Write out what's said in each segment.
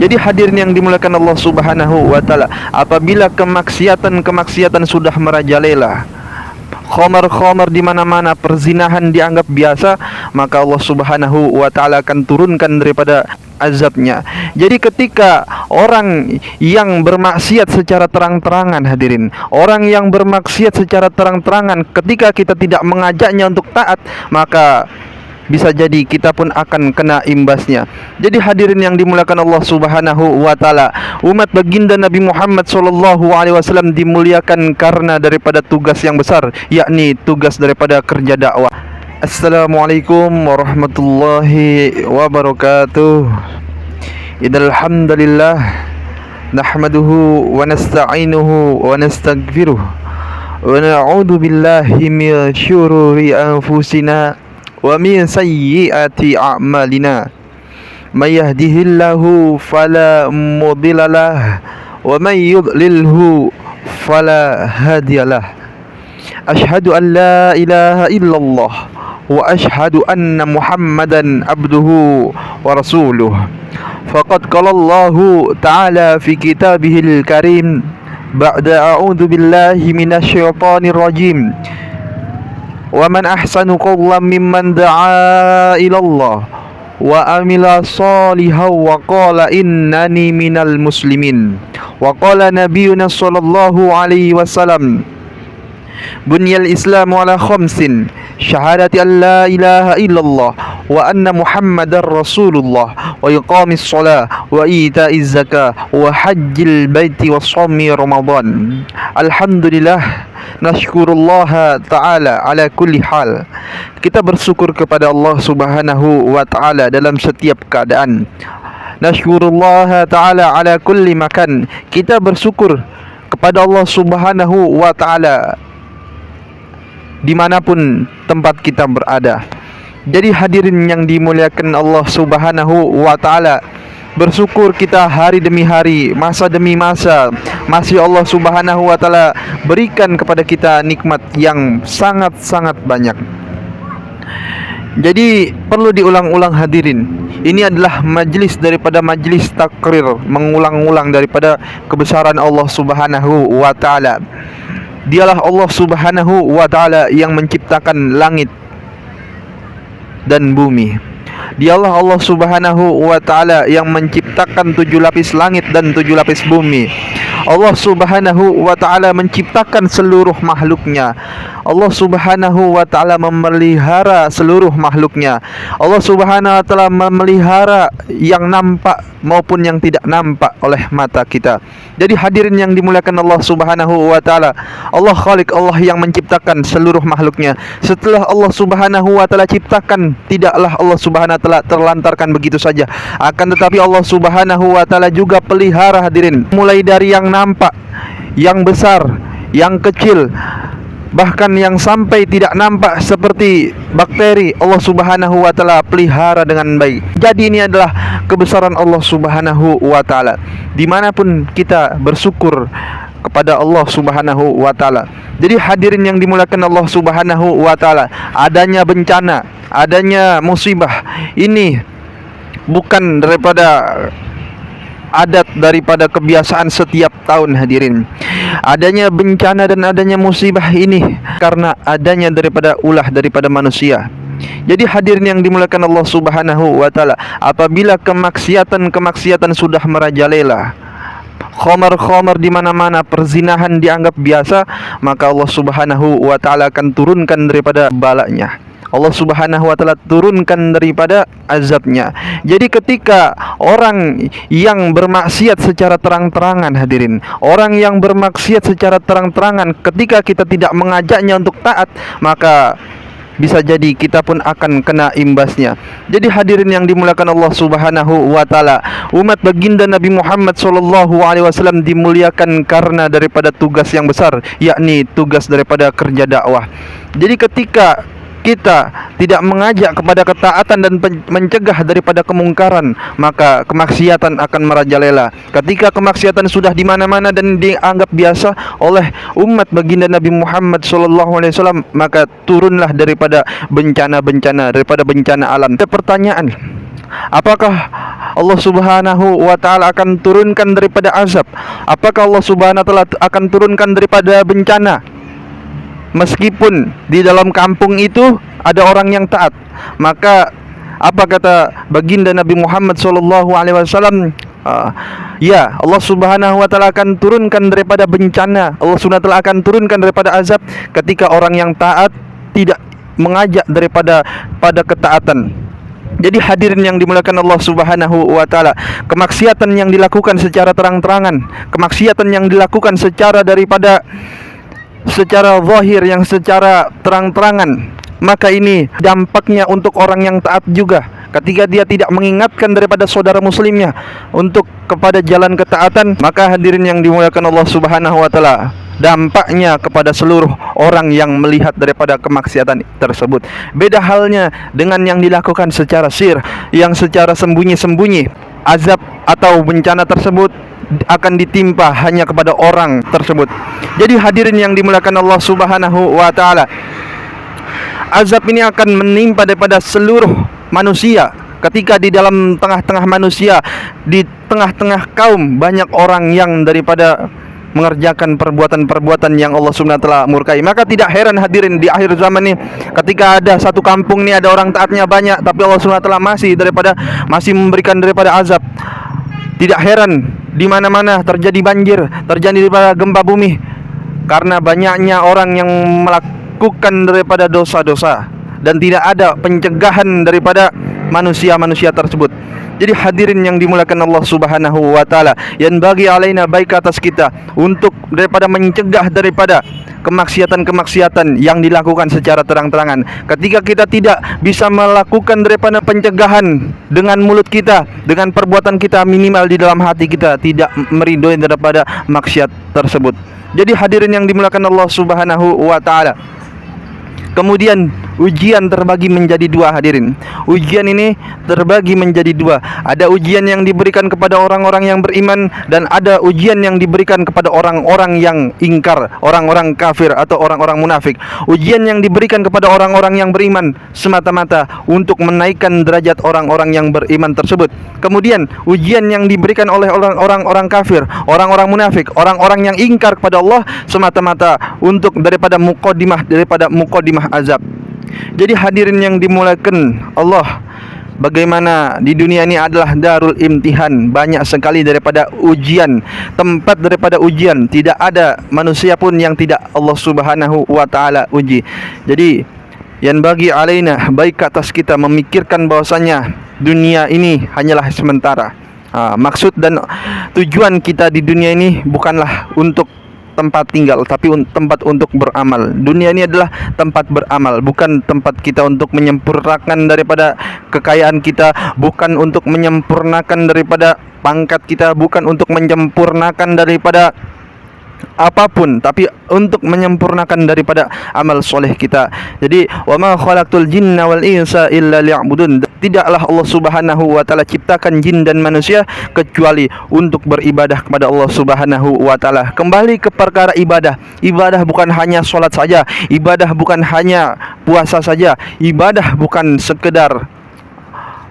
Jadi hadirin yang dimuliakan Allah Subhanahu wa taala, apabila kemaksiatan sudah merajalela, khamar di mana-mana, perzinahan dianggap biasa, maka Allah Subhanahu wa taala akan turunkan daripada azabnya. Jadi ketika orang yang bermaksiat secara terang-terangan, hadirin, orang yang bermaksiat secara terang-terangan, ketika kita tidak mengajaknya untuk taat, maka bisa jadi kita pun akan kena imbasnya. Jadi hadirin yang dimuliakan Allah Subhanahu wa taala, umat baginda Nabi Muhammad sallallahu alaihi wasallam dimuliakan karena daripada tugas yang besar, yakni tugas daripada kerja dakwah. Assalamualaikum warahmatullahi wabarakatuh. Innal hamdalillah nahmaduhu wa nasta'inuhu wa nastaghfiruh wa na'udzu billahi min syururi anfusina wa min sayyiati a'malina. May yahdihillahu fala mudhillalah wa may yudlilhu fala hadiyalah. Asyhadu an la ilaha illallah wa asyhadu anna Muhammadan abduhu wa rasuluh. Faqad qala Allahu ta'ala fi kitabihil karim ba'da a'udzu billahi minasy syaithanir rajim. Wa man ahsanu qawlan mimman da'a ilallah wa amila shalihan wa qala innani minal muslimin. Wa qala nabiyyuna sallallahu alaihi wasallam, bunyal islamu ala khamsin, syahadati an la ilaha illallah wa anna muhammadar rasulullah wa iqamis shalah wa ita'iz zakah wa hajjil baiti wa shaumi ramadan. Alhamdulillah, nashkurullah ta'ala ala kulli hal. Kita bersyukur kepada Allah Subhanahu wa ta'ala dalam setiap keadaan. Nashkurullah ta'ala ala kulli makan. Kita bersyukur kepada Allah Subhanahu wa ta'ala dimanapun tempat kita berada. Jadi hadirin yang dimuliakan Allah Subhanahu wa ta'ala, bersyukur kita hari demi hari, masa demi masa, masih Allah Subhanahu wa ta'ala berikan kepada kita nikmat yang sangat-sangat banyak. Jadi perlu diulang-ulang hadirin, ini adalah majlis daripada majlis takrir, mengulang-ulang daripada kebesaran Allah Subhanahu wa ta'ala. Dialah Allah Subhanahu wa ta'ala yang menciptakan langit dan bumi. Dialah Allah Subhanahu wa ta'ala yang menciptakan 7 lapis langit dan 7 lapis bumi. Allah Subhanahu wa ta'ala menciptakan seluruh makhluknya. Allah Subhanahu wa ta'ala memelihara seluruh makhluknya. Allah Subhanahu wa ta'ala memelihara yang nampak maupun yang tidak nampak oleh mata kita. Jadi hadirin yang dimuliakan Allah Subhanahu wa ta'ala, Allah Khaliq, Allah yang menciptakan seluruh makhluknya. Setelah Allah Subhanahu wa ta'ala ciptakan, tidaklah Allah Subhanahu wa ta'ala terlantarkan begitu saja. Akan tetapi Allah Subhanahu wa ta'ala juga pelihara hadirin, mulai dari yang nampak, yang besar, yang kecil, bahkan yang sampai tidak nampak seperti bakteri, Allah Subhanahu wa ta'ala pelihara dengan baik. Jadi ini adalah kebesaran Allah Subhanahu wa ta'ala. Dimanapun kita bersyukur kepada Allah Subhanahu wa ta'ala. Jadi hadirin yang dimuliakan Allah Subhanahu wa ta'ala, adanya bencana, adanya musibah, ini bukan daripada adat, daripada kebiasaan setiap tahun hadirin. Adanya bencana dan adanya musibah ini karena adanya daripada ulah daripada manusia. Jadi hadirin yang dimuliakan Allah Subhanahu wa ta'ala, apabila kemaksiatan sudah merajalela, khamar di mana-mana, perzinahan dianggap biasa, maka Allah Subhanahu wa ta'ala akan turunkan daripada balanya. Allah Subhanahu wa ta'ala turunkan daripada azabnya. Jadi ketika orang yang bermaksiat secara terang-terangan hadirin, orang yang bermaksiat secara terang-terangan, ketika kita tidak mengajaknya untuk taat, maka bisa jadi kita pun akan kena imbasnya. Jadi hadirin yang dimuliakan Allah Subhanahu wa ta'ala, umat baginda Nabi Muhammad sallallahu alaihi wasallam dimuliakan karena daripada tugas yang besar, yakni tugas daripada kerja dakwah. Jadi ketika kita tidak mengajak kepada ketaatan dan mencegah daripada kemungkaran, maka kemaksiatan akan merajalela. Ketika kemaksiatan sudah di mana-mana dan dianggap biasa oleh umat baginda Nabi Muhammad SAW, maka turunlah daripada bencana-bencana, daripada bencana alam. Ada pertanyaan, Apakah Allah Subhanahu wa taala akan turunkan daripada azab? Apakah Allah Subhanahu wa taala akan turunkan daripada bencana? Meskipun di dalam kampung itu ada orang yang taat, maka apa kata baginda Nabi Muhammad sallallahu alaihi wasallam? Ya, Allah Subhanahu wa taala akan turunkan daripada bencana, Allah Subhanahu wa taala akan turunkan daripada azab ketika orang yang taat tidak mengajak daripada ketaatan. Jadi hadirin yang dimuliakan Allah Subhanahu wa taala, kemaksiatan yang dilakukan secara terang-terangan, kemaksiatan yang dilakukan secara zahir, yang secara terang-terangan, maka ini dampaknya untuk orang yang taat juga. Ketika dia tidak mengingatkan daripada saudara muslimnya untuk kepada jalan ketaatan, maka hadirin yang dimuliakan Allah Subhanahu wa taala, dampaknya kepada seluruh orang yang melihat daripada kemaksiatan tersebut. Beda halnya dengan yang dilakukan secara sir, yang secara sembunyi-sembunyi. Azab atau bencana tersebut akan ditimpa hanya kepada orang tersebut. Jadi hadirin yang dimuliakan Allah Subhanahu wa taala, azab ini akan menimpa daripada seluruh manusia. Ketika di dalam tengah-tengah manusia, di tengah-tengah kaum, banyak orang yang daripada mengerjakan perbuatan-perbuatan yang Allah Subhanahu wa taala murkai. Maka tidak heran hadirin di akhir zaman ini, ketika ada satu kampung ini ada orang taatnya banyak, tapi Allah Subhanahu wa taala masih memberikan daripada azab. Tidak heran di mana-mana terjadi banjir, terjadi daripada gempa bumi, karena banyaknya orang yang melakukan daripada dosa-dosa dan tidak ada pencegahan daripada manusia-manusia tersebut. Jadi hadirin yang dimuliakan Allah Subhanahu wa taala, yang bagi alaina baik atas kita untuk daripada mencegah daripada kemaksiatan-kemaksiatan yang dilakukan secara terang-terangan. Ketika kita tidak bisa melakukan daripada pencegahan dengan mulut kita, dengan perbuatan kita, minimal di dalam hati kita tidak meridhoi daripada maksiat tersebut. Jadi hadirin yang dimuliakan Allah Subhanahu wa taala, kemudian ujian terbagi menjadi dua hadirin. Ujian ini terbagi menjadi dua. Ada ujian yang diberikan kepada orang-orang yang beriman, dan ada ujian yang diberikan kepada orang-orang yang ingkar, orang-orang kafir atau orang-orang munafik. Ujian yang diberikan kepada orang-orang yang beriman semata-mata untuk menaikkan derajat orang-orang yang beriman tersebut. Kemudian ujian yang diberikan oleh orang-orang kafir, orang-orang munafik, orang-orang yang ingkar kepada Allah semata-mata untuk daripada muqaddimah azab. Jadi hadirin yang dimuliakan Allah, bagaimana di dunia ini adalah darul imtihan, banyak sekali daripada ujian, tempat daripada ujian. Tidak ada manusia pun yang tidak Allah Subhanahu wa taala uji. Jadi yang bagi alaina baik atas kita memikirkan bahwasanya dunia ini hanyalah sementara. Maksud dan tujuan kita di dunia ini bukanlah untuk tempat tinggal, tapi tempat untuk beramal. Dunia ini adalah tempat beramal, bukan tempat kita untuk menyempurnakan daripada kekayaan kita, bukan untuk menyempurnakan daripada pangkat kita, bukan untuk menyempurnakan daripada apapun, tapi untuk menyempurnakan daripada amal soleh kita. Jadi wa ma khalaqtul jinna wal insa illa liya'budun. Tidaklah Allah Subhanahu wa taala ciptakan jin dan manusia kecuali untuk beribadah kepada Allah Subhanahu wa taala. Kembali ke perkara ibadah. Ibadah bukan hanya salat saja, ibadah bukan hanya puasa saja, ibadah bukan sekedar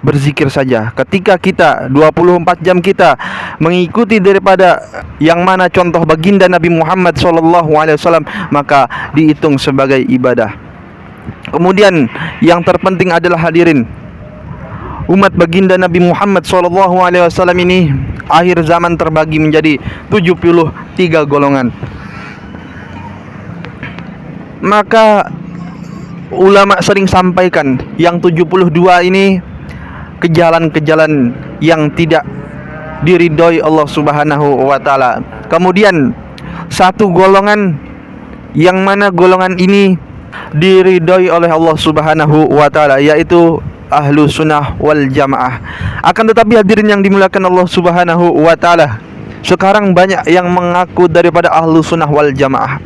berzikir saja. Ketika kita 24 jam kita mengikuti daripada yang mana contoh baginda Nabi Muhammad SAW, maka dihitung sebagai ibadah. Kemudian yang terpenting adalah hadirin, umat baginda Nabi Muhammad SAW ini akhir zaman terbagi menjadi 73 golongan. Maka ulama sering sampaikan yang 72 ini kejalan-kejalan yang tidak diridhoi Allah Subhanahu wa taala. Kemudian satu golongan yang mana golongan ini diridhoi oleh Allah Subhanahu wa taala, yaitu ahlu sunnah wal jamaah. Akan tetapi hadirin yang dimuliakan Allah Subhanahu wa taala, sekarang banyak yang mengaku daripada ahlu sunnah wal jamaah.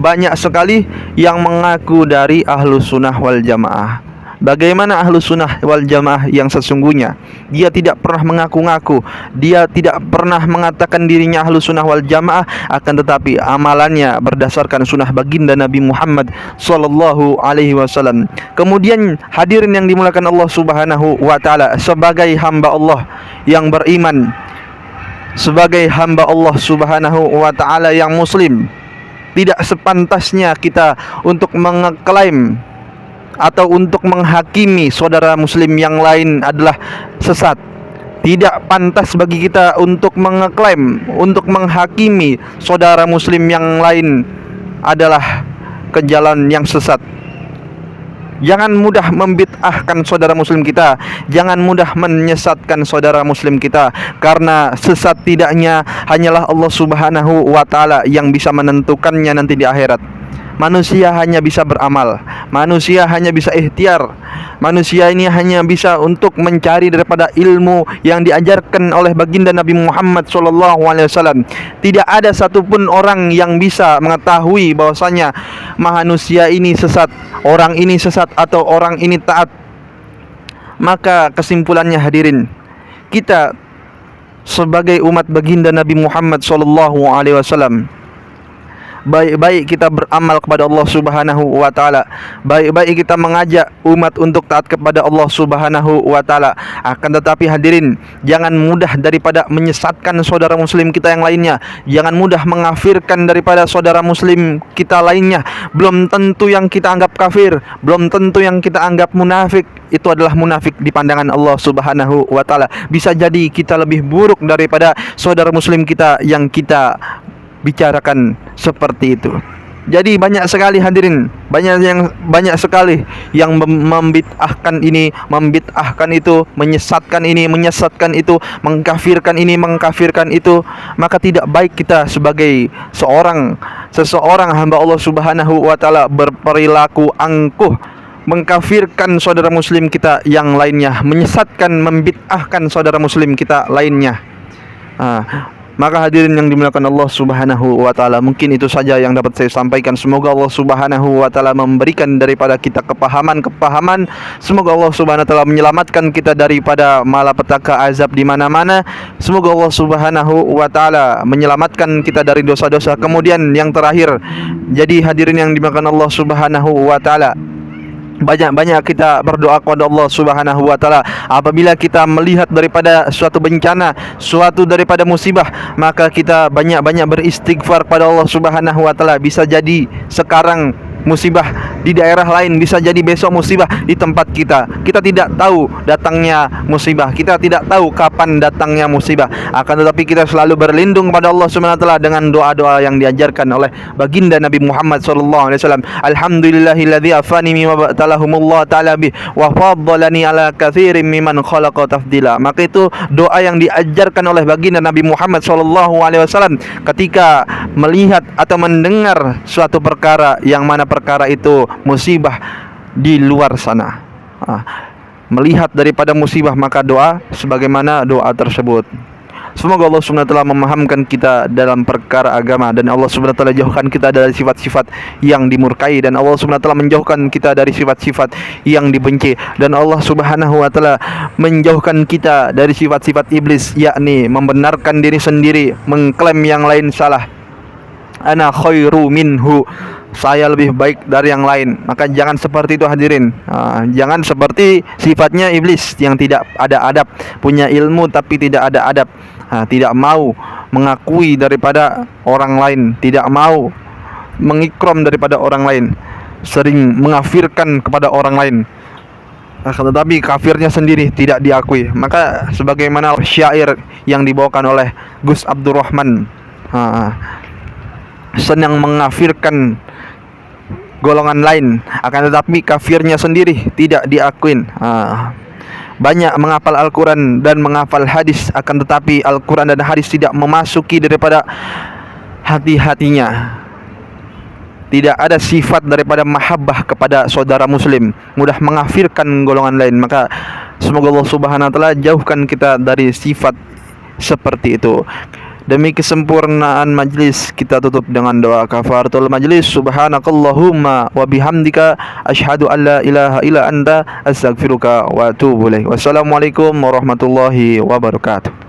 Banyak sekali yang mengaku dari ahlu sunnah wal jamaah, Bagaimana ahlu sunnah wal jamaah yang sesungguhnya? Dia tidak pernah mengaku-ngaku, dia tidak pernah mengatakan dirinya ahlu sunnah wal jamaah, akan tetapi amalannya berdasarkan sunnah baginda Nabi Muhammad sallallahu alaihi wasallam. Kemudian hadirin yang dimuliakan Allah Subhanahu wa taala, sebagai hamba Allah yang beriman, sebagai hamba Allah Subhanahu wa taala yang muslim, tidak sepantasnya kita untuk mengeklaim atau untuk menghakimi saudara muslim yang lain adalah sesat. Tidak pantas bagi kita untuk mengeklaim, untuk menghakimi saudara muslim yang lain adalah ke jalan yang sesat. Jangan mudah membid'ahkan saudara muslim kita, jangan mudah menyesatkan saudara muslim kita, karena sesat tidaknya hanyalah Allah Subhanahu wa taala yang bisa menentukannya nanti di akhirat. Manusia hanya bisa beramal, manusia hanya bisa ikhtiar, manusia ini hanya bisa untuk mencari daripada ilmu yang diajarkan oleh baginda Nabi Muhammad SAW. Tidak ada satupun orang yang bisa mengetahui bahwasanya manusia ini sesat, orang ini sesat atau orang ini taat. Maka kesimpulannya hadirin, kita sebagai umat baginda Nabi Muhammad SAW, baik-baik kita beramal kepada Allah Subhanahu wa taala, baik-baik kita mengajak umat untuk taat kepada Allah Subhanahu wa taala. Akan tetapi hadirin, jangan mudah daripada menyesatkan saudara muslim kita yang lainnya, jangan mudah mengafirkan daripada saudara muslim kita lainnya. Belum tentu yang kita anggap kafir, belum tentu yang kita anggap munafik itu adalah munafik di pandangan Allah Subhanahu wa taala. Bisa jadi kita lebih buruk daripada saudara muslim kita yang kita bicarakan seperti itu. Jadi banyak sekali hadirin, banyak sekali yang membid'ahkan ini, membid'ahkan itu, menyesatkan ini, menyesatkan itu, mengkafirkan ini, mengkafirkan itu. Maka tidak baik kita sebagai seseorang hamba Allah Subhanahu wa taala berperilaku angkuh, mengkafirkan saudara muslim kita yang lainnya, menyesatkan, membid'ahkan saudara muslim kita lainnya. Maka hadirin yang dimuliakan Allah Subhanahu wa taala, mungkin itu saja yang dapat saya sampaikan. Semoga Allah Subhanahu wa taala memberikan daripada kita kepahaman. Semoga Allah Subhanahu wa taala menyelamatkan kita daripada malapetaka azab di mana-mana. Semoga Allah Subhanahu wa taala menyelamatkan kita dari dosa-dosa. Kemudian yang terakhir, jadi hadirin yang dimuliakan Allah Subhanahu wa taala, banyak-banyak kita berdoa kepada Allah Subhanahu wa taala. Apabila kita melihat daripada suatu bencana, suatu daripada musibah, maka kita banyak-banyak beristighfar kepada Allah Subhanahu wa taala. Bisa jadi sekarang musibah di daerah lain, bisa jadi besok musibah di tempat kita. Kita tidak tahu datangnya musibah, kita tidak tahu kapan datangnya musibah. Akan tetapi kita selalu berlindung pada Allah Subhanahu wa taala dengan doa-doa yang diajarkan oleh baginda Nabi Muhammad sallallahu alaihi wasallam. Alhamdulillahilladzi afani mimma ba'talahumullah ta'ala bih wa faddalani ala katsirin mimman khalaqa tafdila. Maka itu doa yang diajarkan oleh baginda Nabi Muhammad sallallahu alaihi wasallam ketika melihat atau mendengar suatu perkara yang mana perkara itu musibah di luar sana. Melihat daripada musibah, maka doa sebagaimana doa tersebut. Semoga Allah Subhanahu wa taala memahamkan kita dalam perkara agama, dan Allah Subhanahu wa taala jauhkan kita dari sifat-sifat yang dimurkai, dan Allah Subhanahu wa taala menjauhkan kita dari sifat-sifat yang dibenci, dan Allah Subhanahu wa taala menjauhkan kita dari sifat-sifat iblis, yakni membenarkan diri sendiri, mengklaim yang lain salah. Ana khairu minhu, saya lebih baik dari yang lain. Maka jangan seperti itu hadirin. Jangan seperti sifatnya iblis yang tidak ada adab, punya ilmu tapi tidak ada adab, tidak mau mengakui daripada orang lain, tidak mau mengikram daripada orang lain, sering mengafirkan kepada orang lain, tetapi kafirnya sendiri tidak diakui. Maka sebagaimana syair yang dibawakan oleh Gus Abdurrahman, senang mengafirkan golongan lain, akan tetapi kafirnya sendiri tidak diakuin. Banyak menghafal Al-Quran dan menghafal hadis, akan tetapi Al-Quran dan hadis tidak memasuki daripada hati-hatinya. Tidak ada sifat daripada mahabbah kepada saudara muslim, mudah mengafirkan golongan lain. Maka semoga Allah Subhanahu wa taala jauhkan kita dari sifat seperti itu. Demi kesempurnaan majlis, kita tutup dengan doa kafaratul majlis. Subhanakallahumma wa bihamdika asyhadu an la ilaha illa anta astaghfiruka wa atubu ilaik. Wassalamualaikum warahmatullahi wabarakatuh.